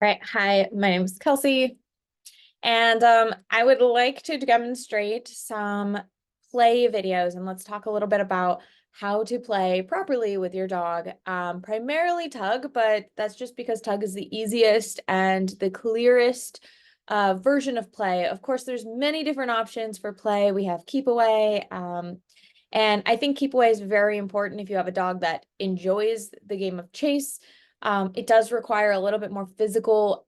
Right. Hi, my name is Kelsey, and I would like to demonstrate some play videos, and let's talk a little bit about how to play properly with your dog. Primarily tug, but that's just because tug is the easiest and the clearest version of play. Of course, there's many different options for play. We have keep away, and I think keep away is very important if you have a dog that enjoys the game of chase. It does require a little bit more physical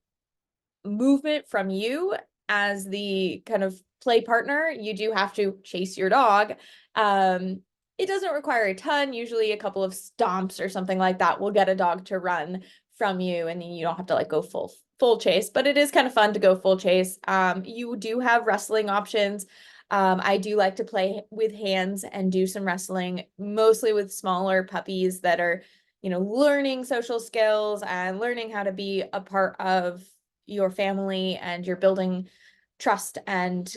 movement from you as the kind of play partner. You do have to chase your dog. It doesn't require a ton. Usually a couple of stomps or something like that will get a dog to run from you, and then you don't have to like go full chase, but it is kind of fun to go full chase. You do have wrestling options. I do like to play with hands and do some wrestling, mostly with smaller puppies that are, learning social skills and learning how to be a part of your family, and you're building trust and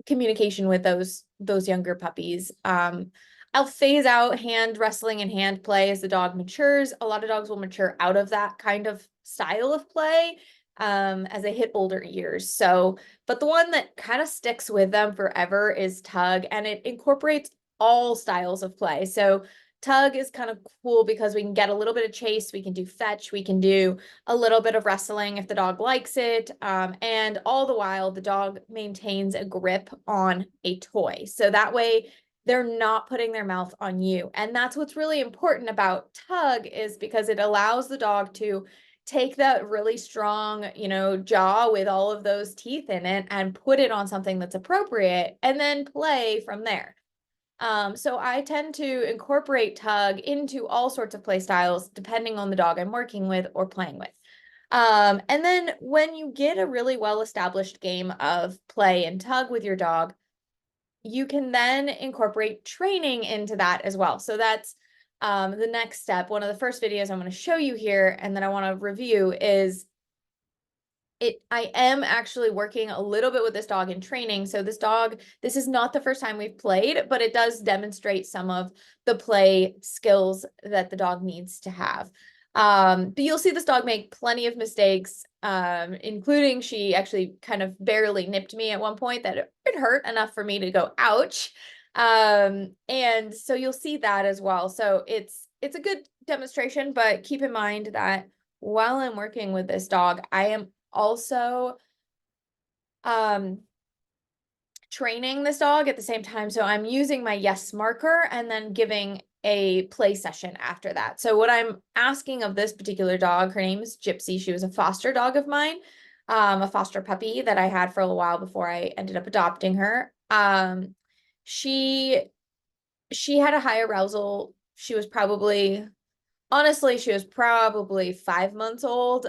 communication with those younger puppies. I'll phase out hand wrestling and hand play as the dog matures. A lot of dogs will mature out of that kind of style of play as they hit older years. But the one that kind of sticks with them forever is tug, and it incorporates all styles of play. So tug is kind of cool because we can get a little bit of chase, we can do fetch, we can do a little bit of wrestling if the dog likes it. And all the while, the dog maintains a grip on a toy. So that way, they're not putting their mouth on you. And that's what's really important about tug, is because it allows the dog to take that really strong, jaw with all of those teeth in it and put it on something that's appropriate and then play from there. So I tend to incorporate tug into all sorts of play styles depending on the dog I'm working with or playing with. And then when you get a really well-established game of play and tug with your dog, you can then incorporate training into that as well. So that's the next step. One of the first videos I'm going to show you here and then I want to review is I am actually working a little bit with this dog in training. So this is not the first time we've played, but it does demonstrate some of the play skills that the dog needs to have. But you'll see this dog make plenty of mistakes, including she actually kind of barely nipped me at one point that it hurt enough for me to go, ouch. And so you'll see that as well. So it's a good demonstration, but keep in mind that while I'm working with this dog, I am also training this dog at the same time. So I'm using my yes marker and then giving a play session after that. So what I'm asking of this particular dog, her name is Gypsy. She was a foster dog of mine, a foster puppy that I had for a while before I ended up adopting her. She had a high arousal. Honestly, she was probably 5 months old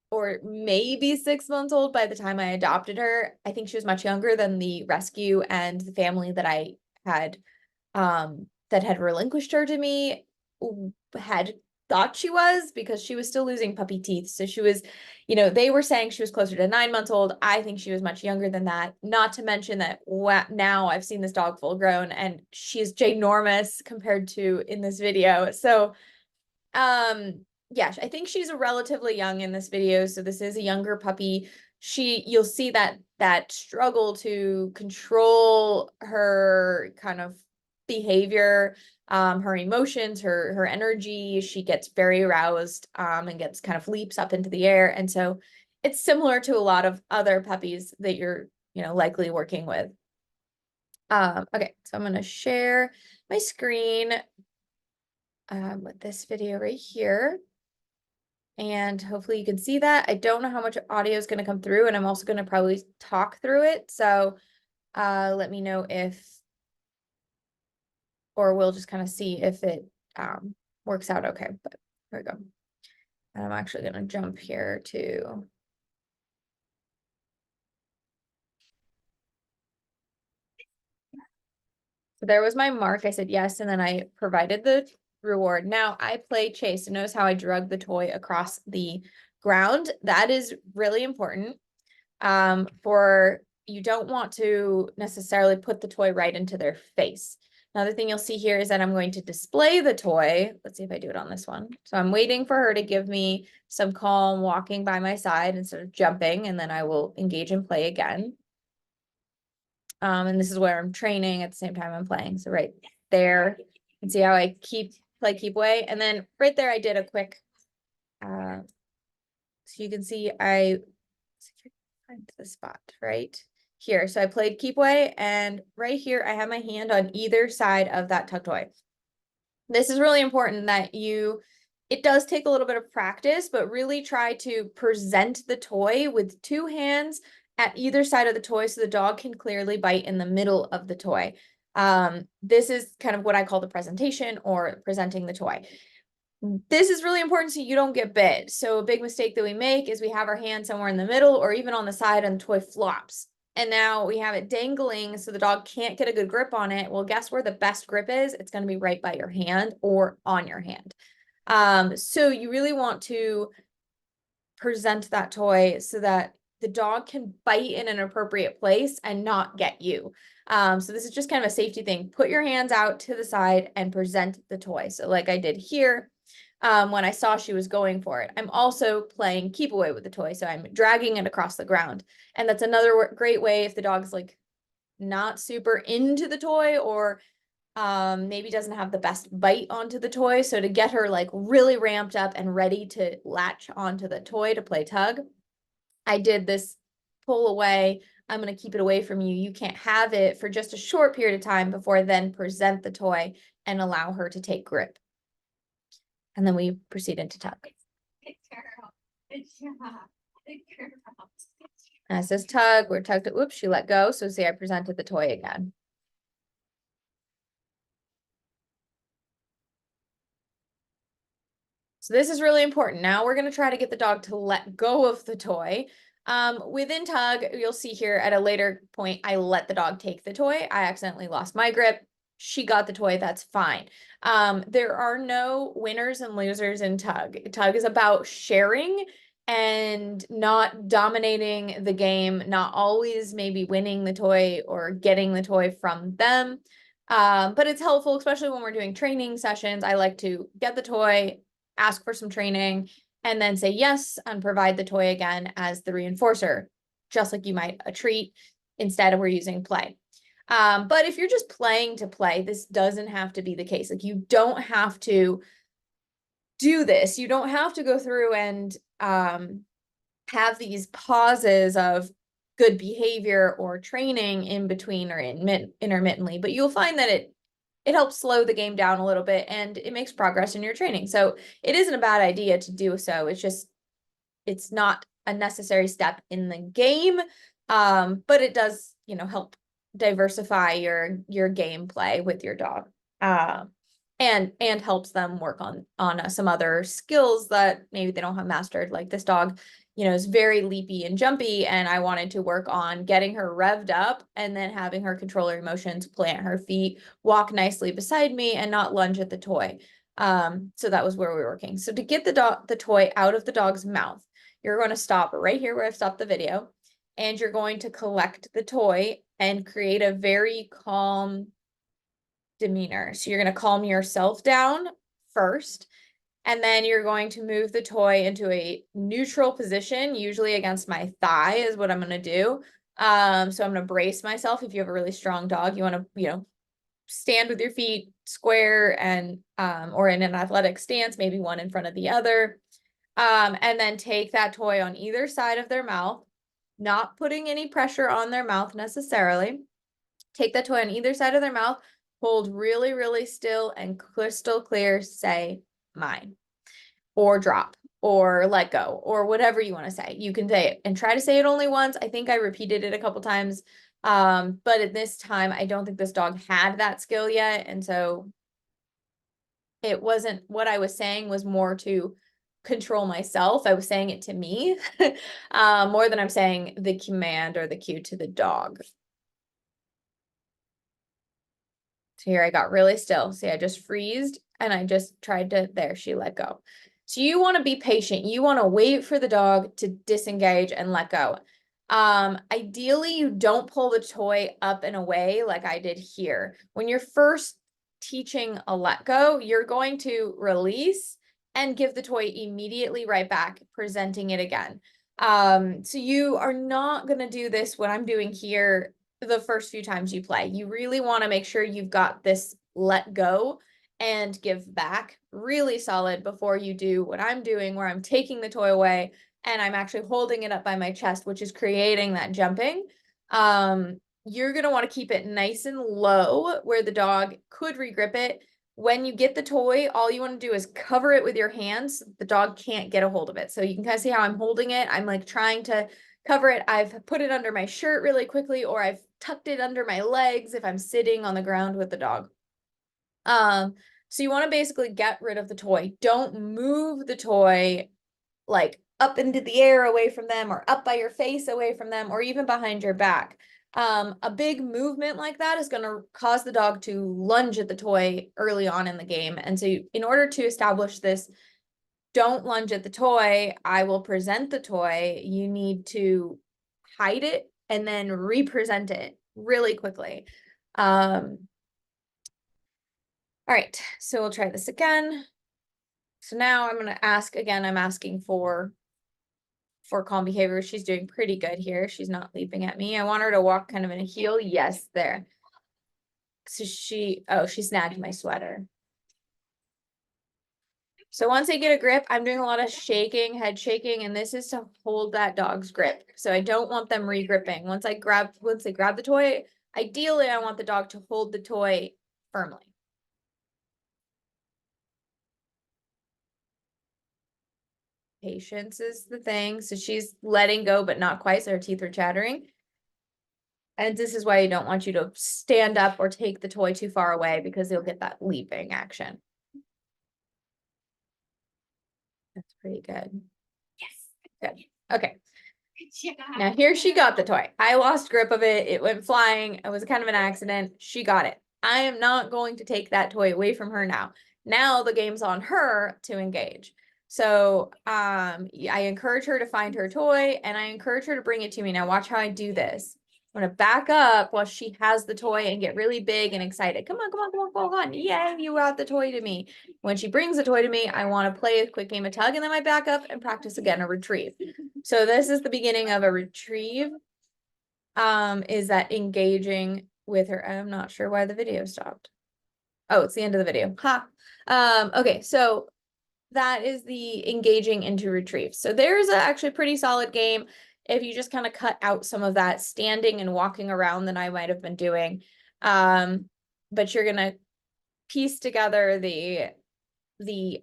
or maybe 6 months old by the time I adopted her. I think she was much younger than the rescue and the family that I had that had relinquished her to me had thought she was, because she was still losing puppy teeth. So she was, they were saying she was closer to 9 months old. I think she was much younger than that. Not to mention that now I've seen this dog full grown and she's ginormous compared to in this video. So yeah, I think she's a relatively young in this video, so this is a younger puppy. You'll see that struggle to control her kind of behavior, her emotions, her energy. She gets very aroused, and gets kind of leaps up into the air. And so it's similar to a lot of other puppies that you're, likely working with. Okay, so I'm gonna share my screen with this video right here. And hopefully you can see that. I don't know how much audio is going to come through, and I'm also going to probably talk through it. So let me know or we'll just kind of see if it works out okay. But here we go. And I'm actually going to jump here to. So there was my mark. I said yes, and then I provided the reward. Now I play chase. So notice how I drug the toy across the ground. That is really important. You don't want to necessarily put the toy right into their face. Another thing you'll see here is that I'm going to display the toy. Let's see if I do it on this one. So I'm waiting for her to give me some calm walking by my side instead of jumping, and then I will engage in play again. And this is where I'm training at the same time I'm playing. So right there, and see how I keep away. And then right there, I did a quick, so you can see I find the spot right here. So I played keep away, and right here, I have my hand on either side of that tug toy. This is really important that it does take a little bit of practice, but really try to present the toy with two hands at either side of the toy so the dog can clearly bite in the middle of the toy. This is kind of what I call the presentation or presenting the toy. This is really important so you don't get bit. So a big mistake that we make is we have our hand somewhere in the middle or even on the side and the toy flops. And now we have it dangling so the dog can't get a good grip on it. Well, guess where the best grip is? It's going to be right by your hand or on your hand. So you really want to present that toy so that the dog can bite in an appropriate place and not get you. So this is just kind of a safety thing. Put your hands out to the side and present the toy. So like I did here, when I saw she was going for it. I'm also playing keep away with the toy. So I'm dragging it across the ground. And that's another great way if the dog's like not super into the toy or maybe doesn't have the best bite onto the toy. So to get her like really ramped up and ready to latch onto the toy to play tug, I did this pull away. I'm going to keep it away from you. You can't have it for just a short period of time before then present the toy and allow her to take grip. And then we proceed into tug. As this tug, we're tugged it. Whoops, she let go. So see, I presented the toy again. So this is really important. Now we're going to try to get the dog to let go of the toy. Within tug, you'll see here at a later point, I let the dog take the toy. I accidentally lost my grip. She got the toy. That's fine. There are no winners and losers in tug. Tug is about sharing and not dominating the game, not always maybe winning the toy or getting the toy from them. But it's helpful, especially when we're doing training sessions. I like to get the toy, ask for some training, and then say yes and provide the toy again as the reinforcer, just like you might a treat. Instead, we're using play. But if you're just playing to play, this doesn't have to be the case. Like you don't have to do this. You don't have to go through and have these pauses of good behavior or training in between or intermittently, but you'll find that it helps slow the game down a little bit and it makes progress in your training. So it isn't a bad idea to do so. It's not a necessary step in the game, but it does, help diversify your gameplay with your dog, and helps them work on some other skills that maybe they don't have mastered. Like this dog, is very leapy and jumpy, and I wanted to work on getting her revved up and then having her control her emotions, plant her feet, walk nicely beside me, and not lunge at the toy. So that was where we were working. So to get the toy out of the dog's mouth, you're going to stop right here where I've stopped the video, and you're going to collect the toy and create a very calm demeanor. So you're going to calm yourself down first, and then you're going to move the toy into a neutral position, usually against my thigh is what I'm going to do. So I'm going to brace myself. If you have a really strong dog, you want to, stand with your feet square and, or in an athletic stance, maybe one in front of the other. And then take that toy on either side of their mouth, not putting any pressure on their mouth necessarily. Take that toy on either side of their mouth, hold really, really still and crystal clear, say mine, or drop, or let go, or whatever you want to say. You can say it and try to say it only once. I think I repeated it a couple times. But at this time, I don't think this dog had that skill yet. And so it wasn't, what I was saying was more to control myself. I was saying it to me, more than I'm saying the command or the cue to the dog. So here I got really still. See, I just freezed and I just tried to, there, she let go. So you want to be patient. You want to wait for the dog to disengage and let go. Ideally, you don't pull the toy up and away like I did here. When you're first teaching a let go, you're going to release and give the toy immediately right back, presenting it again. So you are not going to do this, what I'm doing here, the first few times you play. You really want to make sure you've got this let go and give back really solid before you do what I'm doing, where I'm taking the toy away and I'm actually holding it up by my chest, which is creating that jumping. You're going to want to keep it nice and low where the dog could regrip it. When you get the toy, all you want to do is cover it with your hands. The dog can't get a hold of it. So you can kind of see how I'm holding it. I'm like trying to cover it. I've put it under my shirt really quickly, or I've tucked it under my legs if I'm sitting on the ground with the dog. So you want to basically get rid of the toy. Don't move the toy like up into the air away from them, or up by your face away from them, or even behind your back. A big movement like that is going to cause the dog to lunge at the toy early on in the game. And so in order to establish this, don't lunge at the toy, I will present the toy, you need to hide it and then represent it really quickly. All right, so we'll try this again. So now I'm going to ask again, I'm asking for calm behavior. She's doing pretty good here. She's not leaping at me. I want her to walk kind of in a heel. Yes, there. So she snagged my sweater. So once I get a grip, I'm doing a lot of shaking, head shaking, and this is to hold that dog's grip. So I don't want them re-gripping. Once they grab the toy, ideally I want the dog to hold the toy firmly. Patience is the thing. So she's letting go, but not quite. So her teeth are chattering. And this is why I don't want you to stand up or take the toy too far away, because you'll get that leaping action. That's pretty good. Yes. Good. Okay. Now here she got the toy. I lost grip of it. It went flying. It was kind of an accident. She got it. I am not going to take that toy away from her now. Now the game's on her to engage. So I encourage her to find her toy, and I encourage her to bring it to me. Now watch how I do this. I'm gonna back up while she has the toy and get really big and excited. Come on, come on, come on, come on. Yay, you brought the toy to me. When she brings the toy to me, I want to play a quick game of tug, and then I back up and practice again a retrieve. So this is the beginning of a retrieve. Is that engaging with her? I'm not sure why the video stopped. Oh, it's the end of the video. Ha. Okay, so that is the engaging into retrieve. So there's actually a pretty solid game if you just kind of cut out some of that standing and walking around that I might have been doing. But you're gonna piece together the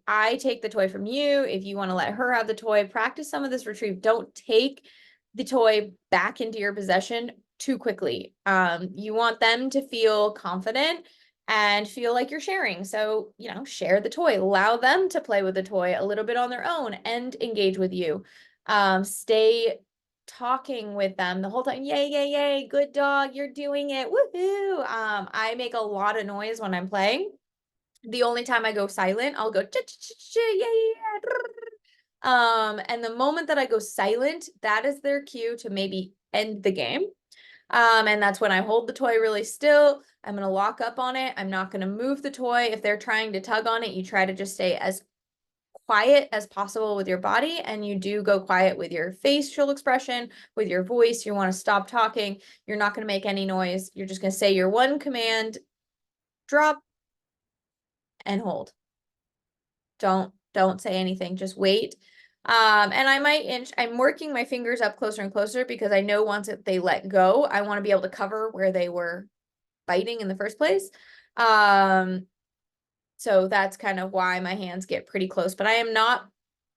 I take the toy from you. If you want to let her have the toy, practice some of this retrieve. Don't take the toy back into your possession too quickly. You want them to feel confident and feel like you're sharing. So, share the toy, allow them to play with the toy a little bit on their own and engage with you. Stay talking with them the whole time. Yay, yay, yay, good dog, you're doing it. Woohoo. I make a lot of noise when I'm playing. The only time I go silent, I'll go yeah. And the moment that I go silent, that is their cue to maybe end the game. And that's when I hold the toy really still. I'm going to lock up on it. I'm not going to move the toy. If they're trying to tug on it, you try to just stay as quiet as possible with your body, and you do go quiet with your facial expression, with your voice. You want to stop talking. You're not going to make any noise. You're just going to say your one command, drop, and hold. Don't say anything, just wait. And I might I'm working my fingers up closer and closer, because I know once they let go, I want to be able to cover where they were biting in the first place. So that's kind of why my hands get pretty close, but I am not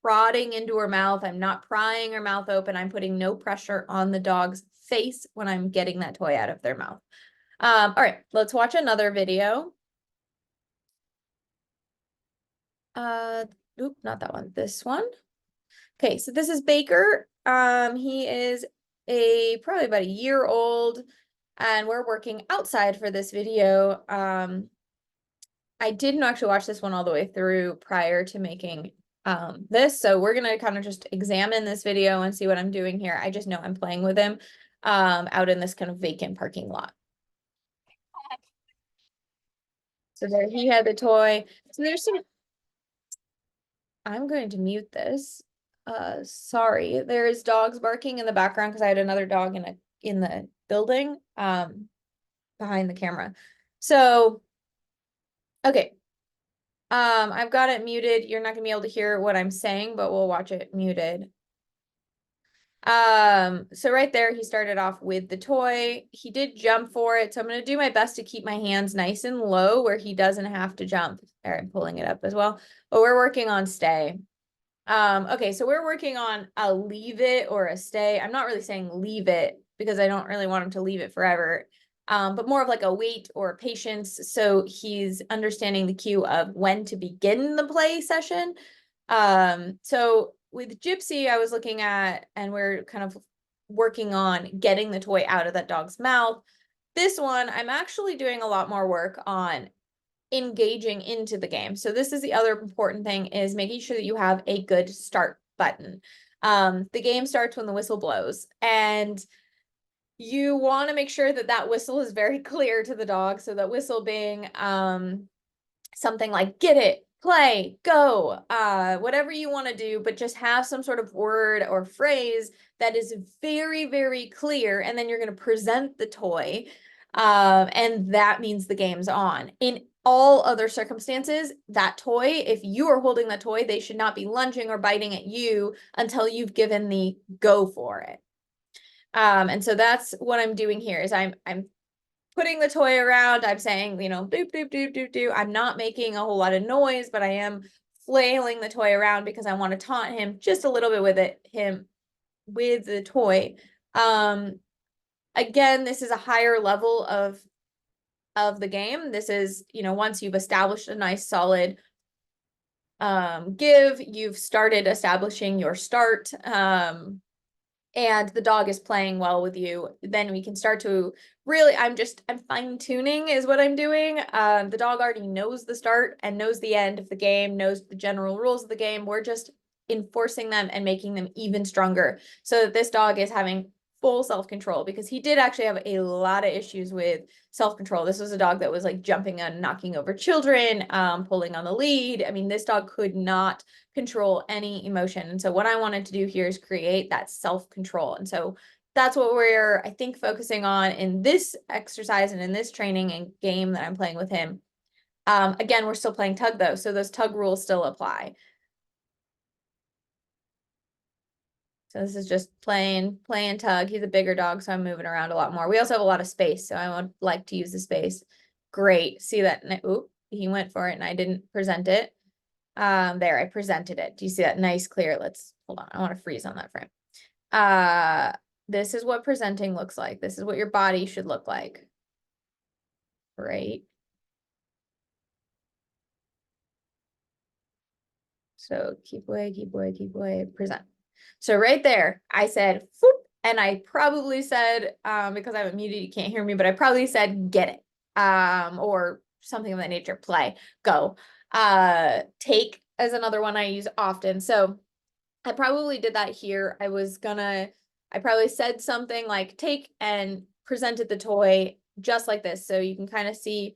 prodding into her mouth. I'm not prying her mouth open. I'm putting no pressure on the dog's face when I'm getting that toy out of their mouth. All right, let's watch another video. Oop, not that one, this one. Okay, so this is Baker. He is probably about a year old, and we're working outside for this video. I didn't actually watch this one all the way through prior to making this, so we're gonna kind of just examine this video and see what I'm doing here. I just know I'm playing with him out in this kind of vacant parking lot. So there he had the toy. So there's some, I'm going to mute this. Sorry, there is dogs barking in the background because I had another dog in the building, behind the camera. So, okay. I've got it muted. You're not gonna be able to hear what I'm saying, but we'll watch it muted. So right there, he started off with the toy. He did jump for it, so I'm gonna do my best to keep my hands nice and low where he doesn't have to jump. All right, I'm pulling it up as well, but we're working on stay. Okay, so we're working on a leave it or a stay. I'm not really saying leave it because I don't really want him to leave it forever. But more of like a wait or a patience. So he's understanding the cue of when to begin the play session. So with Gypsy, I was looking at, and we're kind of working on getting the toy out of that dog's mouth. This one, I'm actually doing a lot more work on engaging into the game. So this is the other important thing, is making sure that you have a good start button. The game starts when the whistle blows, and you want to make sure that that whistle is very clear to the dog. So that whistle being something like get it, play, go, whatever you want to do, but just have some sort of word or phrase that is very, very clear. And then you're going to present the toy. And that means the game's on. In all other circumstances, that toy, if you are holding the toy, they should not be lunging or biting at you until you've given the go for it. And so that's what I'm doing here, is I'm putting the toy around. I'm saying, you know, doop, doop, doop, doop, doop. I'm not making a whole lot of noise, but I am flailing the toy around because I want to taunt him just a little bit with the toy. Again, this is a higher level of the game. This is, you know, once you've established a nice solid give, you've started establishing your start, and the dog is playing well with you, then we can start to really, I'm fine tuning is what I'm doing. The dog already knows the start and knows the end of the game, knows the general rules of the game. We're just enforcing them and making them even stronger so that this dog is having full self-control, because he did actually have a lot of issues with self-control. This was a dog that was like jumping and knocking over children, pulling on the lead. I mean, this dog could not control any emotion. And so what I wanted to do here is create that self-control. And so that's what we're, I think, focusing on in this exercise and in this training and game that I'm playing with him. Again, we're still playing tug though, so those tug rules still apply. So this is just playing tug. He's a bigger dog, so I'm moving around a lot more. We also have a lot of space, so I would like to use the space. Great. See that? Oop, he went for it and I didn't present it. There, I presented it. Do you see that nice clear? Let's hold on. I want to freeze on that frame. This is what presenting looks like. This is what your body should look like. Great. So keep away, present. So right there, I said, whoop, and I probably said, because I haven't muted, you can't hear me, but I probably said, get it, or something of that nature, play, go. Take as another one I use often. So I probably did that here. I probably said something like take and presented the toy just like this. So you can kind of see,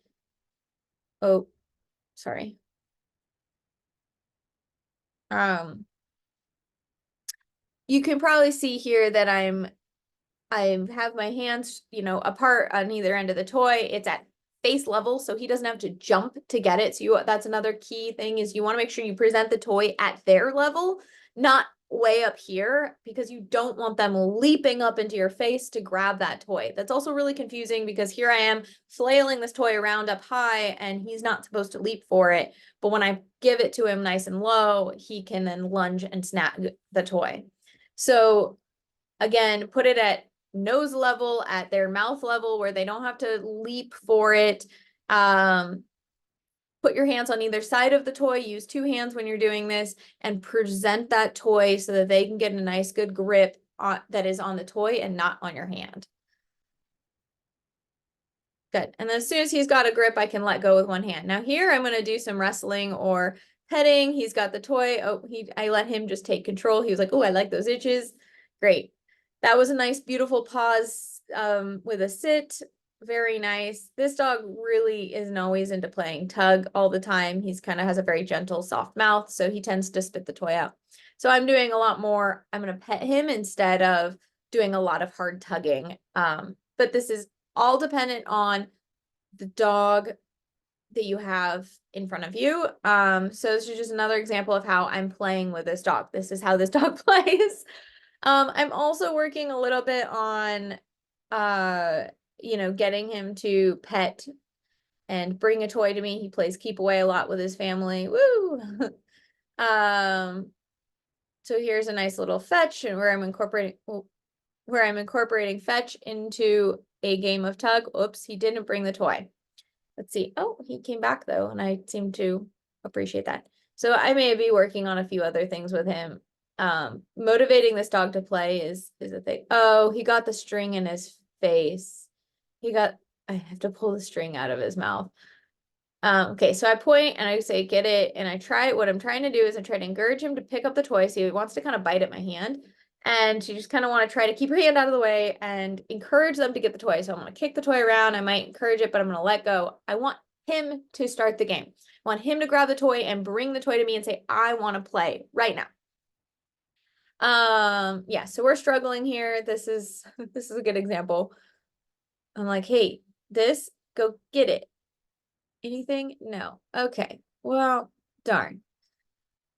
oh, sorry. You can probably see here that I have my hands, you know, apart on either end of the toy. It's at face level, so he doesn't have to jump to get it. So that's another key thing, is you want to make sure you present the toy at their level, not way up here, because you don't want them leaping up into your face to grab that toy. That's also really confusing because here I am flailing this toy around up high and he's not supposed to leap for it. But when I give it to him nice and low, he can then lunge and snag the toy. So again, put it at nose level, at their mouth level, where they don't have to leap for it. Put your hands on either side of the toy, use two hands when you're doing this, and present that toy so that they can get a nice good grip that is on the toy and not on your hand. Good. And then as soon as he's got a grip, I can let go with one hand. Now here, I'm going to do some wrestling or petting. He's got the toy. Oh, I let him just take control. He was like, oh, I like those itches. Great. That was a nice, beautiful pause with a sit. Very nice. This dog really isn't always into playing tug all the time. He's kind of has a very gentle, soft mouth, so he tends to spit the toy out. So I'm doing a lot more. I'm going to pet him instead of doing a lot of hard tugging. But this is all dependent on the dog that you have in front of you. So this is just another example of how I'm playing with this dog. This is how this dog plays. I'm also working a little bit on getting him to pet and bring a toy to me. He plays keep away a lot with his family. Woo! So here's a nice little fetch and where I'm incorporating fetch into a game of tug. Oops, he didn't bring the toy. Let's see. Oh, he came back though, and I seem to appreciate that. So I may be working on a few other things with him. Motivating this dog to play is a thing. Oh, he got the string in his face. I have to pull the string out of his mouth. Okay, so I point and I say, get it. And I try, what I'm trying to do is I try to encourage him to pick up the toy. So he wants to kind of bite at my hand. And you just kind of want to try to keep your hand out of the way and encourage them to get the toy. So I'm going to kick the toy around. I might encourage it, but I'm going to let go. I want him to start the game. I want him to grab the toy and bring the toy to me and say, I want to play right now. Yeah, so we're struggling here. This is a good example. I'm like, hey, go get it. Anything? No. Okay. Well, darn.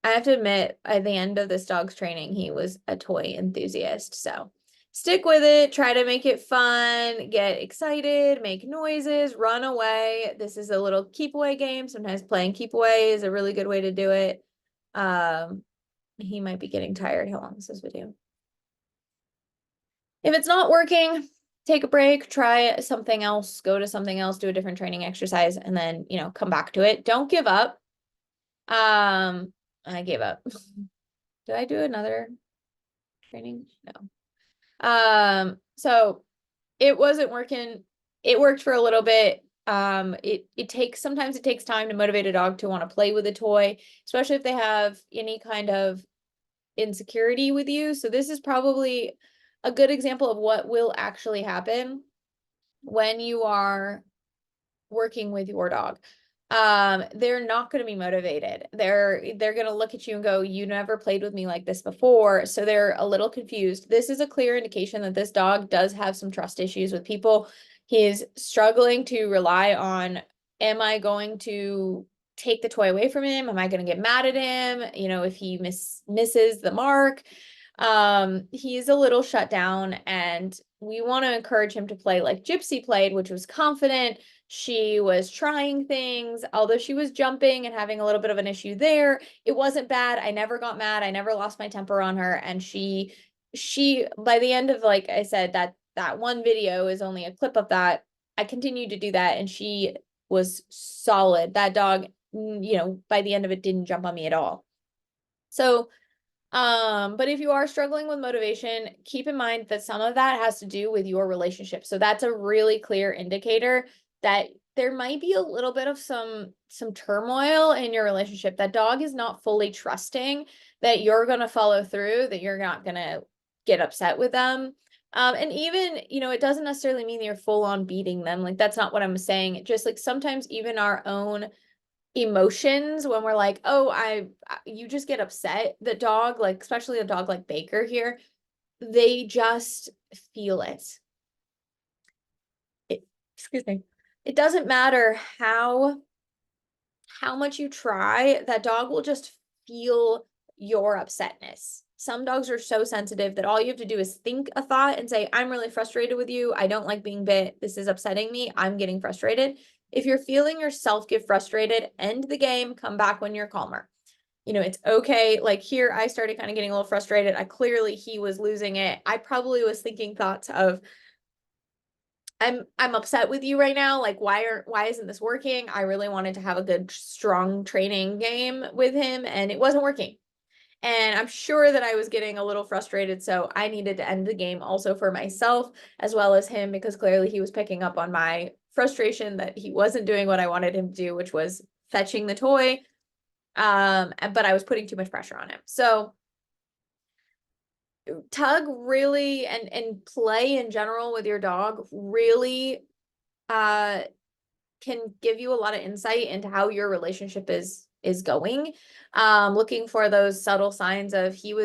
I have to admit, at the end of this dog's training, he was a toy enthusiast. So stick with it, try to make it fun, get excited, make noises, run away. This is a little keep away game. Sometimes playing keep away is a really good way to do it. He might be getting tired. How long is this video? If it's not working, take a break, try something else, go to something else, do a different training exercise, and then, come back to it. Don't give up. I gave up. Did I do another training? No. So it wasn't working. It worked for a little bit. Sometimes it takes time to motivate a dog to want to play with a toy, especially if they have any kind of insecurity with you. So this is probably a good example of what will actually happen when you are working with your dog. They're not going to be motivated. They're going to look at you and go, you never played with me like this before. So they're a little confused. This is a clear indication that this dog does have some trust issues with people. He's struggling to rely on, am I going to take the toy away from him? Am I going to get mad at him? If he misses the mark. He's a little shut down, and we want to encourage him to play like Gypsy played, which was confident. She was trying things, although she was jumping and having a little bit of an issue there. It wasn't bad. I never got mad. I never lost my temper on her. And she by the end of, like I said, that one video is only a clip of that. I continued to do that, and she was solid. That dog, by the end of it, didn't jump on me at all. So, but if you are struggling with motivation, keep in mind that some of that has to do with your relationship. So that's a really clear indicator that there might be a little bit of some turmoil in your relationship. That dog is not fully trusting that you're going to follow through, that you're not going to get upset with them. And even, it doesn't necessarily mean you're full on beating them. Like, that's not what I'm saying. Just like sometimes even our own emotions, when we're like, oh, you just get upset. The dog, like, especially a dog like Baker here, they just feel it. Excuse me. It doesn't matter how much you try, that dog will just feel your upsetness. Some dogs are so sensitive that all you have to do is think a thought and say, I'm really frustrated with you. I don't like being bit. This is upsetting me. I'm getting frustrated. If you're feeling yourself get frustrated, end the game, come back when you're calmer. It's okay. Like here, I started kind of getting a little frustrated. He was losing it. I probably was thinking thoughts of, I'm upset with you right now. Like, why isn't this working? I really wanted to have a good, strong training game with him, and it wasn't working. And I'm sure that I was getting a little frustrated, so I needed to end the game also for myself as well as him, because clearly he was picking up on my frustration that he wasn't doing what I wanted him to do, which was fetching the toy. But I was putting too much pressure on him. So tug really, and play in general with your dog really can give you a lot of insight into how your relationship is going. Looking for those subtle signs of he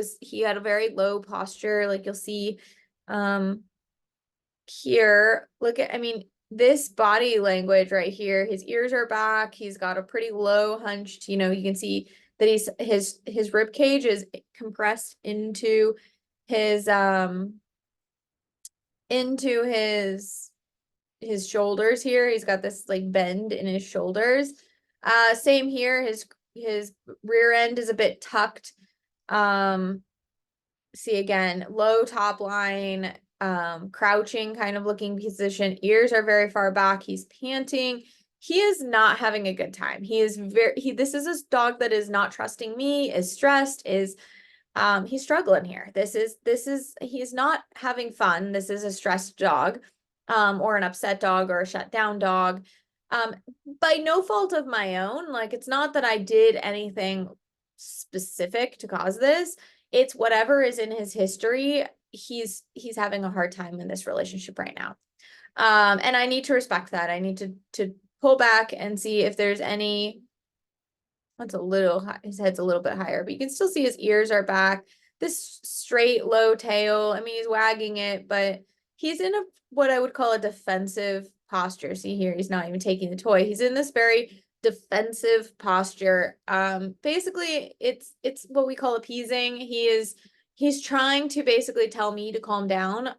had a very low posture, like you'll see here. Look at, I mean, this body language right here, his ears are back, he's got a pretty low hunched, you can see that his rib cage is compressed his into his shoulders here. He's got this like bend in his shoulders. Same here, his rear end is a bit tucked. See again, low top line, crouching kind of looking position. Ears are very far back. He's panting. He is not having a good time. This is a dog that is not trusting me, is stressed, he's struggling here. He's not having fun. This is a stressed dog, or an upset dog or a shut down dog. By no fault of my own. Like, it's not that I did anything specific to cause this. It's whatever is in his history. He's having a hard time in this relationship right now. And I need to respect that. I need to pull back and see if there's any. That's a little high. His head's a little bit higher, but you can still see his ears are back. This straight low tail. I mean, he's wagging it, but he's in what I would call a defensive posture. See here, he's not even taking the toy. He's in this very defensive posture. Basically, it's what we call appeasing. He's trying to basically tell me to calm down.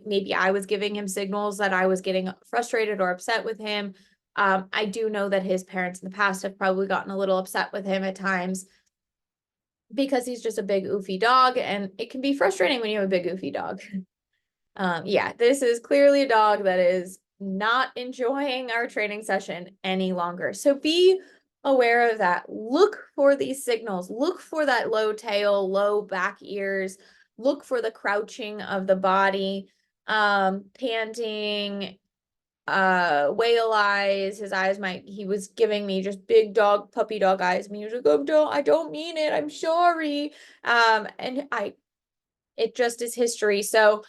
Maybe I was giving him signals that I was getting frustrated or upset with him. I do know that his parents in the past have probably gotten a little upset with him at times because he's just a big oofy dog, and it can be frustrating when you have a big oofy dog. Yeah, this is clearly a dog that is not enjoying our training session any longer. So be aware of that. Look for these signals. Look for that low tail, low back ears. Look for the crouching of the body, panting, whale eyes. His eyes he was giving me just big dog, puppy dog eyes. I mean, he was like, I don't mean it. I'm sorry. And it just is history. So,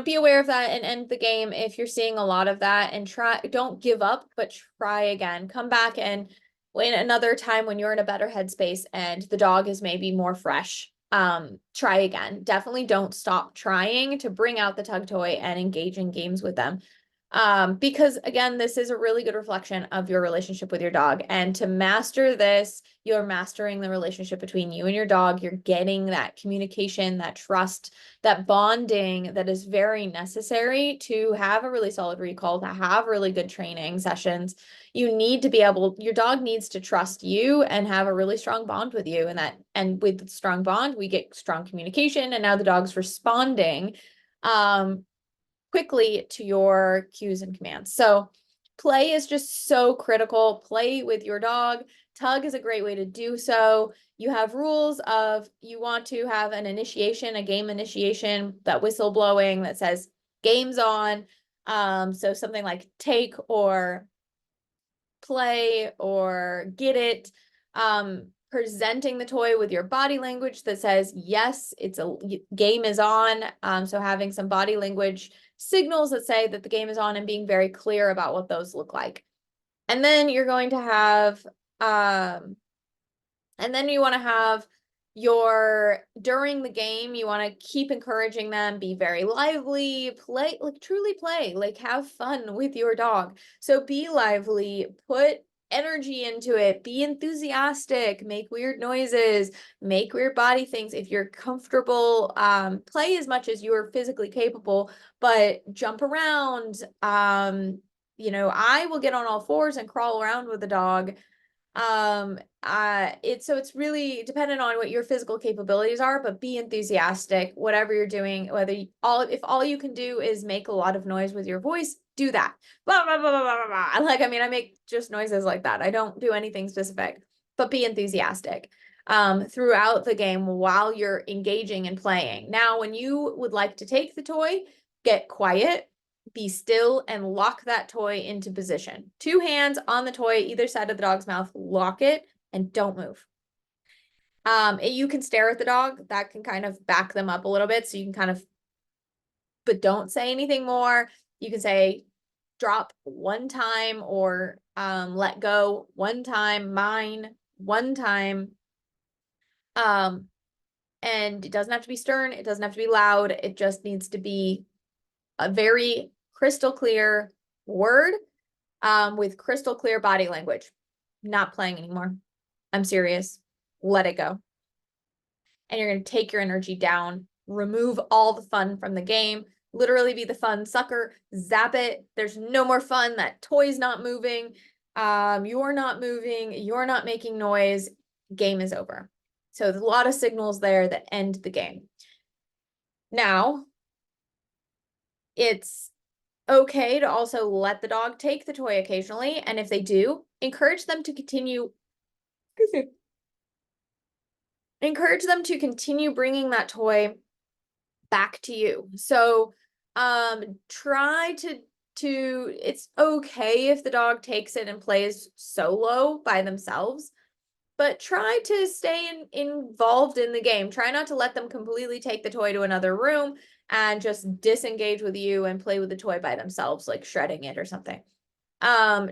be aware of that and end the game if you're seeing a lot of that, and don't give up, but try again. Come back and when another time when you're in a better headspace and the dog is maybe more fresh, try again. Definitely don't stop trying to bring out the tug toy and engage in games with them. Because again, this is a really good reflection of your relationship with your dog. And to master this, you're mastering the relationship between you and your dog. You're getting that communication, that trust, that bonding that is very necessary to have a really solid recall, to have really good training sessions. Your dog needs to trust you and have a really strong bond with you. And with strong bond, we get strong communication, and now the dog's responding quickly to your cues and commands. So play is just so critical. Play with your dog. Tug is a great way to do so. You have rules of you want to have an initiation, a game initiation, that whistle blowing that says game's on. So something like take or play or get it. Presenting the toy with your body language that says, yes, it's a game is on. So having some body language signals that say that the game is on and being very clear about what those look like. And then you're going to have, and then you want to have during the game, you want to keep encouraging them, be very lively, play, like truly play, like have fun with your dog. So be lively, put energy into it, be enthusiastic, make weird noises, make weird body things. If you're comfortable, play as much as you're physically capable, but jump around. I will get on all fours and crawl around with the dog. It's really dependent on what your physical capabilities are, but be enthusiastic, whatever you're doing, if all you can do is make a lot of noise with your voice, do that. Blah, blah, blah, blah, blah, blah. Like, I mean, I make just noises like that. I don't do anything specific, but be enthusiastic throughout the game while you're engaging and playing. Now, when you would like to take the toy, get quiet, be still, and lock that toy into position. 2 hands on the toy, either side of the dog's mouth, lock it and don't move. You can stare at the dog. That can kind of back them up a little bit. So you can but don't say anything more. You can say drop one time, or let go one time, mine one time. And it doesn't have to be stern, it doesn't have to be loud, it just needs to be a very crystal clear word, with crystal clear body language. Not playing anymore. I'm serious. Let it go. And you're going to take your energy down, remove all the fun from the game, literally be the fun sucker, zap it. There's no more fun. That toy's not moving. You're not moving. You're not making noise. Game is over. So there's a lot of signals there that end the game. Now, it's okay to also let the dog take the toy occasionally. And if they do, encourage them to continue bringing that toy back to you. So try to it's okay if the dog takes it and plays solo by themselves, but try to stay involved in the game. Try not to let them completely take the toy to another room and just disengage with you and play with the toy by themselves, like shredding it or something.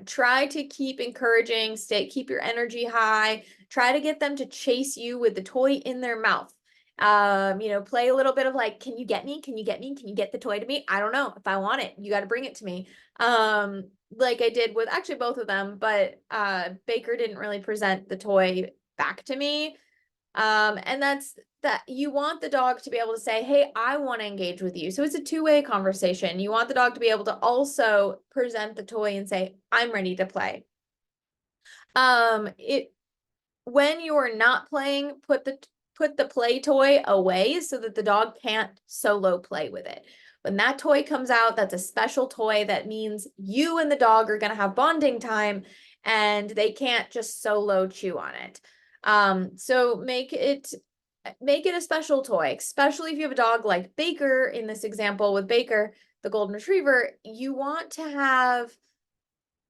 Try to keep encouraging, keep your energy high. Try to get them to chase you with the toy in their mouth. Play a little bit of like, can you get me? Can you get me? Can you get the toy to me? I don't know. If I want it, you got to bring it to me. Like I did with actually both of them, but Baker didn't really present the toy back to me. And that's that you want the dog to be able to say, hey, I want to engage with you. So it's a two-way conversation. You want the dog to be able to also present the toy and say, I'm ready to play. When you're not playing, put the play toy away so that the dog can't solo play with it. When that toy comes out, that's a special toy. That means you and the dog are going to have bonding time, and they can't just solo chew on it. So make it a special toy, especially if you have a dog like Baker. In this example with Baker, the golden retriever, you want to have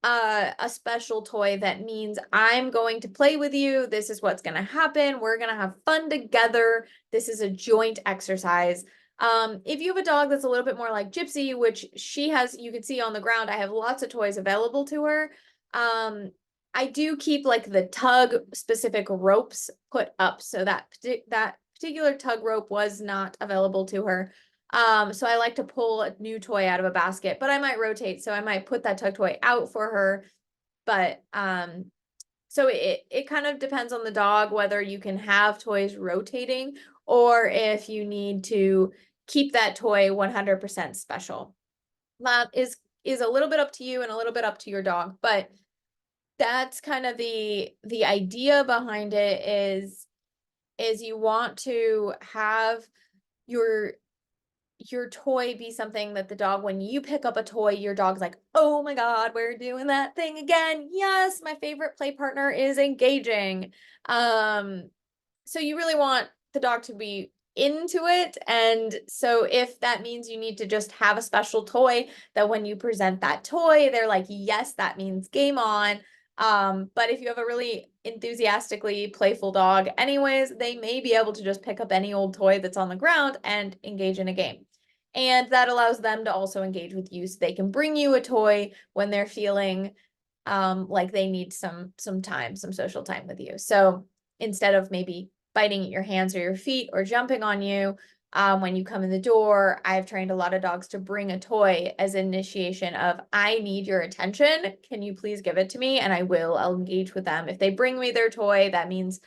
a special toy that means I'm going to play with you. This is what's going to happen. We're going to have fun together. This is a joint exercise. If you have a dog that's a little bit more like Gypsy, which she has, you can see on the ground, I have lots of toys available to her. I do keep like the tug specific ropes put up, so that particular tug rope was not available to her. So I like to pull a new toy out of a basket, but I might rotate. So I might put that tug toy out for her. But so it kind of depends on the dog, whether you can have toys rotating or if you need to keep that toy 100% special. That is a little bit up to you and a little bit up to your dog, but that's kind of the idea behind it is you want to have your toy be something that the dog, when you pick up a toy, your dog's like, oh my God, we're doing that thing again. Yes, my favorite play partner is engaging. So you really want the dog to be into it. And so if that means you need to just have a special toy that when you present that toy, they're like, yes, that means game on. But if you have a really enthusiastically playful dog anyways, they may be able to just pick up any old toy that's on the ground and engage in a game. And that allows them to also engage with you, so they can bring you a toy when they're feeling like they need some time, some social time with you. So instead of maybe biting at your hands or your feet or jumping on you when you come in the door, I've trained a lot of dogs to bring a toy as an initiation of, I need your attention. Can you please give it to me? And I'll engage with them. If they bring me their toy, that means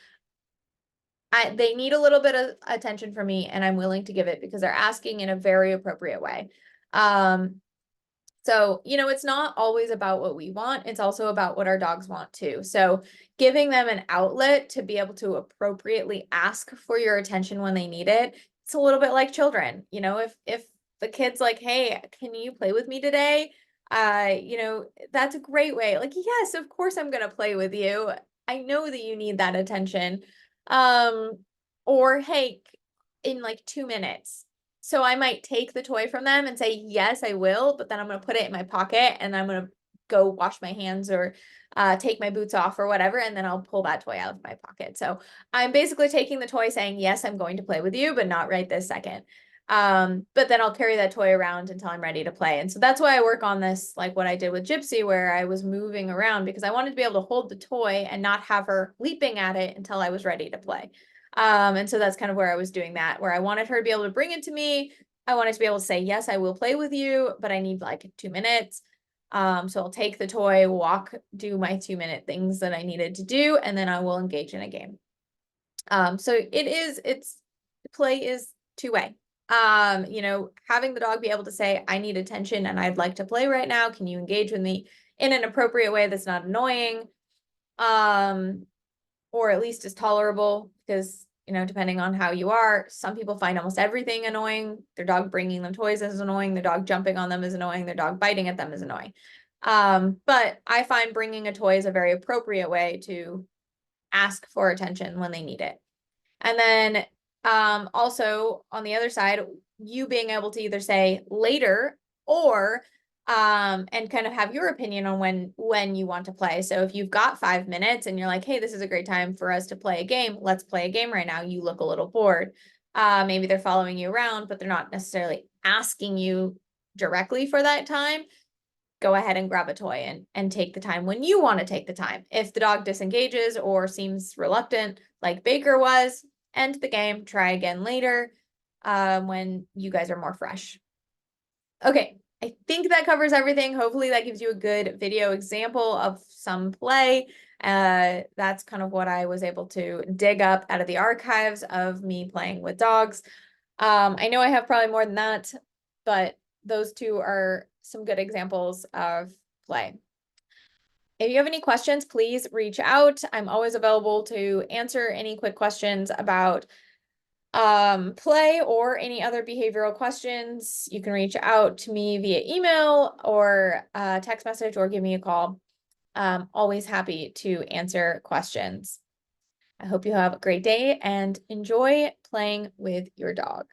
they need a little bit of attention from me, and I'm willing to give it because they're asking in a very appropriate way. So, it's not always about what we want. It's also about what our dogs want too. So giving them an outlet to be able to appropriately ask for your attention when they need it. It's a little bit like children. If the kid's like, hey, can you play with me today? That's a great way. Like, yes, of course I'm going to play with you. I know that you need that attention. Or hey, in like 2 minutes. So I might take the toy from them and say, yes, I will, but then I'm going to put it in my pocket and I'm going to go wash my hands or take my boots off or whatever. And then I'll pull that toy out of my pocket. So I'm basically taking the toy saying, yes, I'm going to play with you, but not right this second. But then I'll carry that toy around until I'm ready to play. And so that's why I work on this, like what I did with Gypsy, where I was moving around because I wanted to be able to hold the toy and not have her leaping at it until I was ready to play. And so that's kind of where I was doing that, where I wanted her to be able to bring it to me. I wanted to be able to say, yes, I will play with you, but I need like 2 minutes. So I'll take the toy, walk, do my 2-minute things that I needed to do, and then I will engage in a game. So play is two-way. Having the dog be able to say, I need attention and I'd like to play right now. Can you engage with me in an appropriate way that's not annoying? Or at least is tolerable, because, depending on how you are, some people find almost everything annoying. Their dog bringing them toys is annoying. Their dog jumping on them is annoying. Their dog biting at them is annoying. But I find bringing a toy is a very appropriate way to ask for attention when they need it. And then also on the other side, you being able to either say later or and kind of have your opinion on when you want to play. So if you've got 5 minutes and you're like, hey, this is a great time for us to play a game, let's play a game right now. You look a little bored. Maybe they're following you around, but they're not necessarily asking you directly for that time. Go ahead and grab a toy and take the time when you want to take the time. If the dog disengages or seems reluctant, like Baker was, end the game, try again later when you guys are more fresh. Okay, I think that covers everything. Hopefully that gives you a good video example of some play. That's kind of what I was able to dig up out of the archives of me playing with dogs. I know I have probably more than that, but those two are some good examples of play. If you have any questions, please reach out. I'm always available to answer any quick questions about play or any other behavioral questions. You can reach out to me via email or text message or give me a call. Always happy to answer questions. I hope you have a great day and enjoy playing with your dog.